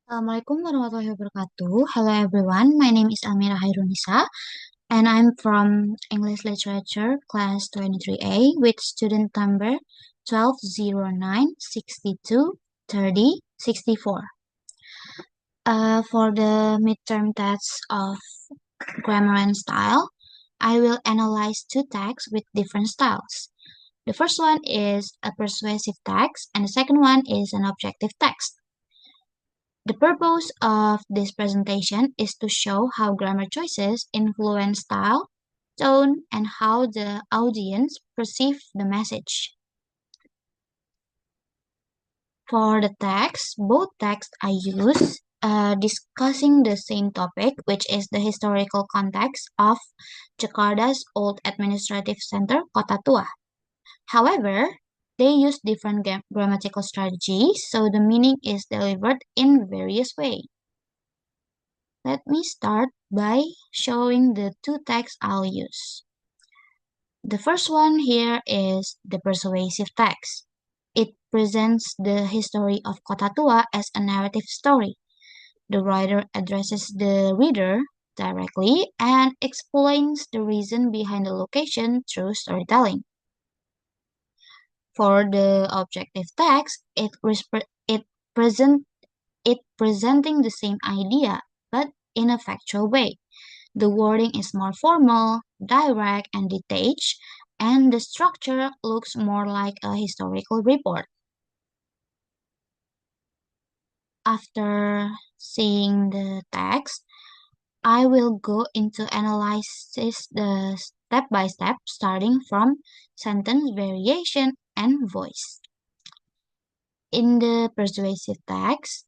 Assalamualaikum warahmatullahi wabarakatuh. Hello everyone, my name is Elmira Khairunnisa and I'm from English Literature class 23A with student number 1209623064. For the midterm test of grammar and style, I will analyze two texts with different styles. The first one is a persuasive text and the second one is an objective text. The purpose of this presentation is to show how grammar choices influence style, tone, and how the audience perceive the message. For the text, both texts I use discussing the same topic, which is the historical context of Jakarta's old administrative center, Kota Tua. However, they use different grammatical strategies, so the meaning is delivered in various ways. Let me start by showing the two texts I'll use. The first one here is the persuasive text. It presents the history of Kota Tua as a narrative story. The writer addresses the reader directly and explains the reason behind the location through storytelling. For the objective text, present it presenting the same idea but in a factual way. The wording is more formal, direct, and detached, and the structure looks more like a historical report. After seeing the text, I will go into analysis the step by step, starting from sentence variation and voice. In the persuasive text,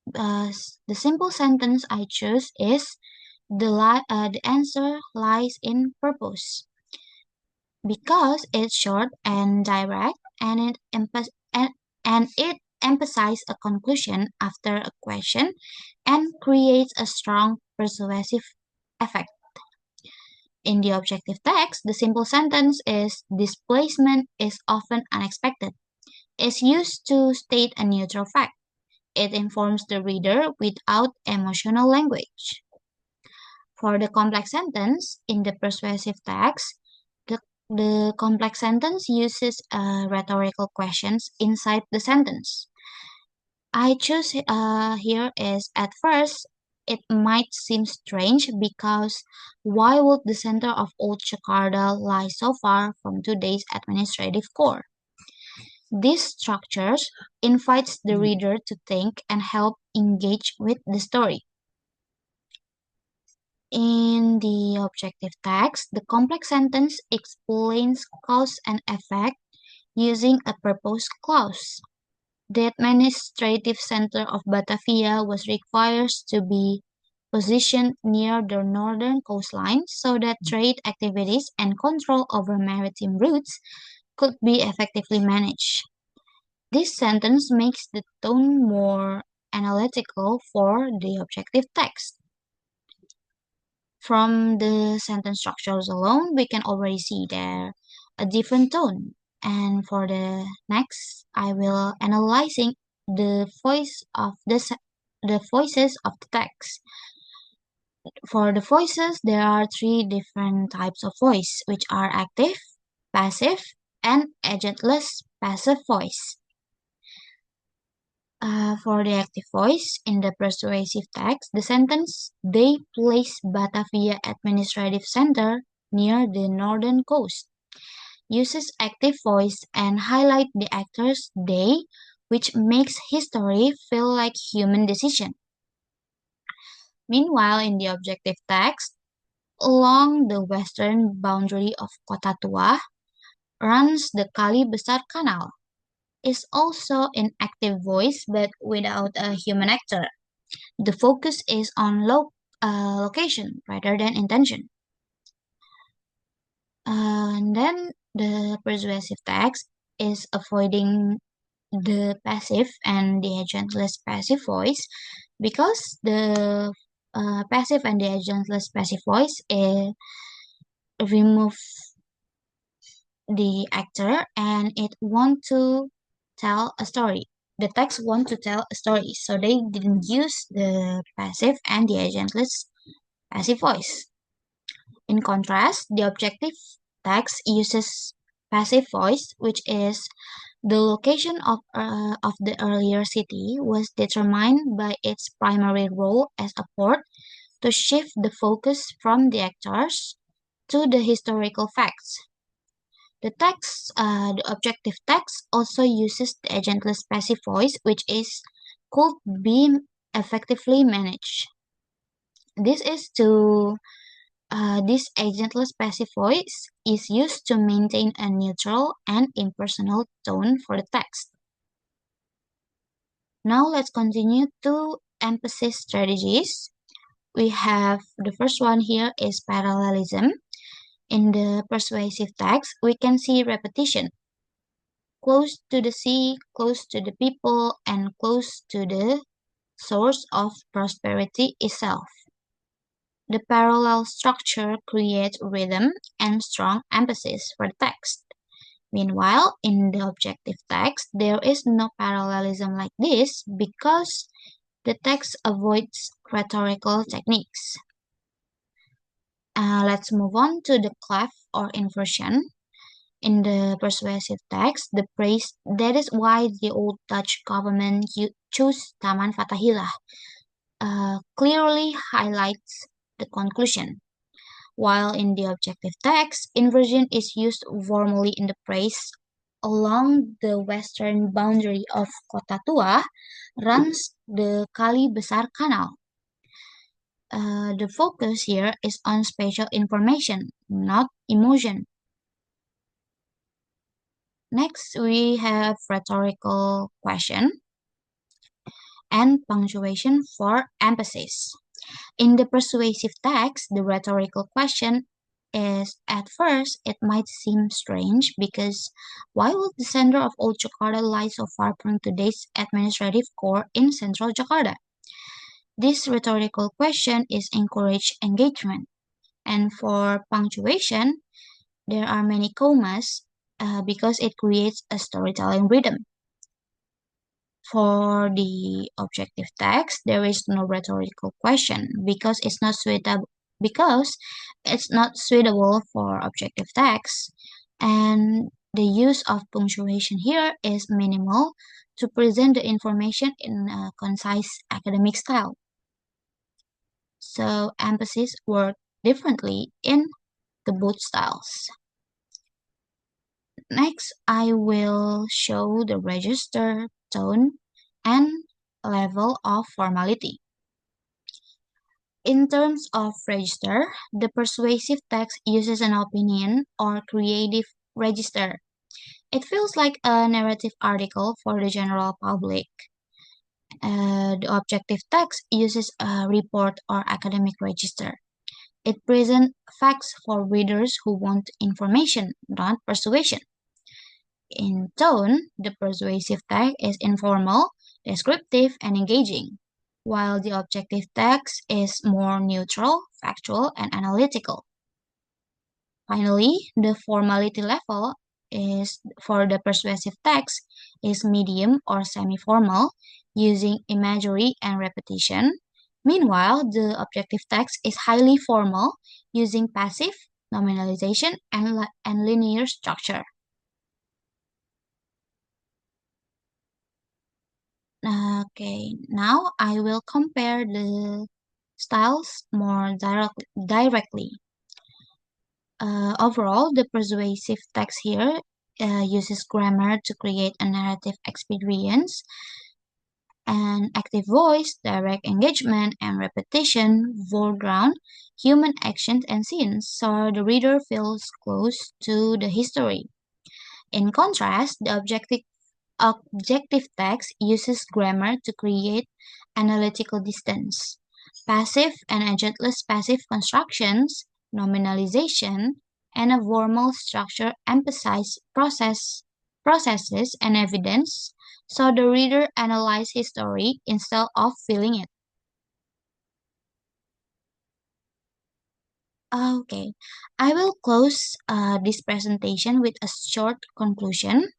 the simple sentence I choose is the answer lies in purpose because it's short and direct and it emphasizes a conclusion after a question and creates a strong persuasive effect. In the objective text, the simple sentence is displacement is often unexpected. It's used to state a neutral fact. It informs the reader without emotional language. For the complex sentence, in the persuasive text, the complex sentence uses rhetorical questions inside the sentence. I choose here is at first, it might seem strange because why would the center of old Jakarta lie so far from today's administrative core? These structures invites the reader to think and help engage with the story. In the objective text, the complex sentence explains cause and effect using a purpose clause. The administrative center of Batavia was required to be positioned near the northern coastline so that trade activities and control over maritime routes could be effectively managed. This sentence makes the tone more analytical for the objective text. From the sentence structures alone, we can already see there a different tone. And for the next, I will analyzing the the voices of the text. For the voices, there are three different types of voice, which are active, passive, and agentless passive voice. For the active voice, in the persuasive text, the sentence, they place Batavia Administrative Center near the northern coast, uses active voice and highlight the actors they, which makes history feel like human decision. Meanwhile, in the objective text, along the western boundary of Kota Tua runs the Kali Besar Canal. Is also in active voice but without a human actor. The focus is on location rather than intention. And then the persuasive text is avoiding the passive and the agentless passive voice because the passive and the agentless passive voice remove the actor and it want to tell a story. The text want to tell a story, so they didn't use the passive and the agentless passive voice. In contrast, the objective text uses passive voice, which is the location of the earlier city was determined by its primary role as a port to shift the focus from the actors to the historical facts. The objective text also uses the agentless passive voice, which is could be effectively managed. This is to this agentless passive voice is used to maintain a neutral and impersonal tone for the text. Now let's continue to emphasis strategies. We have the first one here is parallelism. In the persuasive text, we can see repetition. Close to the sea, close to the people, and close to the source of prosperity itself. The parallel structure creates rhythm and strong emphasis for the text. Meanwhile, in the objective text, there is no parallelism like this because the text avoids rhetorical techniques. Let's move on to the clef or inversion. In the persuasive text, the praise that is why the old Dutch government chose Taman Fatahillah clearly highlights the conclusion. While in the objective text, inversion is used formally in the praise along the western boundary of Kota Tua runs the Kali Besar Canal. The focus here is on spatial information, not emotion. Next, we have rhetorical question and punctuation for emphasis. In the persuasive text, the rhetorical question is at first it might seem strange because why would the center of old Jakarta lie so far from today's administrative core in central Jakarta? This rhetorical question is encourage engagement. And for punctuation, there are many commas because it creates a storytelling rhythm. For the objective text, there is no rhetorical question because it's not suitable for objective text, and the use of punctuation here is minimal to present the information in a concise academic style. So emphasis work differently in the both styles. Next, I will show the register, tone, and level of formality. In terms of register, the persuasive text uses an opinion or creative register. It feels like a narrative article for the general public. The objective text uses a report or academic register. It presents facts for readers who want information, not persuasion. In tone, the persuasive text is informal, descriptive, and engaging, while the objective text is more neutral, factual, and analytical. Finally, the formality level is for the persuasive text is medium or semi-formal, using imagery and repetition. Meanwhile, the objective text is highly formal, using passive, nominalization, and linear structure. Okay, now I will compare the styles more directly. Overall, the persuasive text here uses grammar to create a narrative experience, and active voice, direct engagement, and repetition foreground human actions and scenes, so the reader feels close to the history. In contrast, the objective text uses grammar to create analytical distance. Passive and agentless passive constructions, nominalization, and a formal structure emphasize processes and evidence, so the reader analyzes history instead of feeling it. Okay, I will close this presentation with a short conclusion.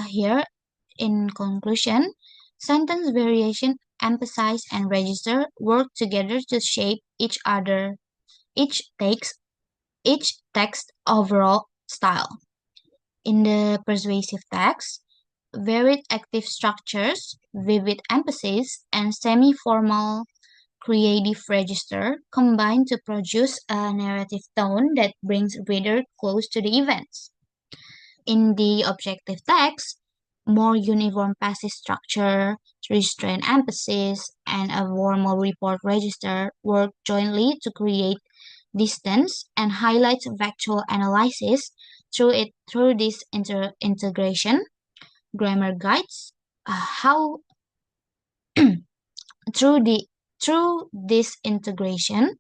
Here In conclusion, sentence variation, emphasize, and register work together to shape each text, each text overall style. In the persuasive text, varied active structures, vivid emphasis, and semi-formal creative register combine to produce a narrative tone that brings reader close to the events. In the objective text, more uniform passive structure, restrained emphasis, and a formal report register work jointly to create distance and highlight factual analysis through this integration. Grammar guides how through the through this integration,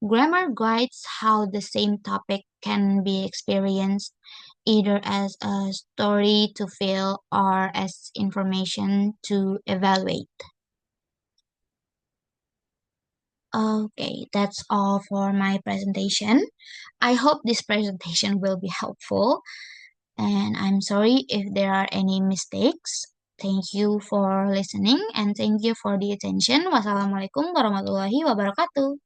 grammar guides how the same topic can be experienced either as a story to feel or as information to evaluate. Okay, that's all for my presentation. I hope this presentation will be helpful, and I'm sorry if there are any mistakes. Thank you for listening and thank you for the attention. Wassalamualaikum warahmatullahi wabarakatuh.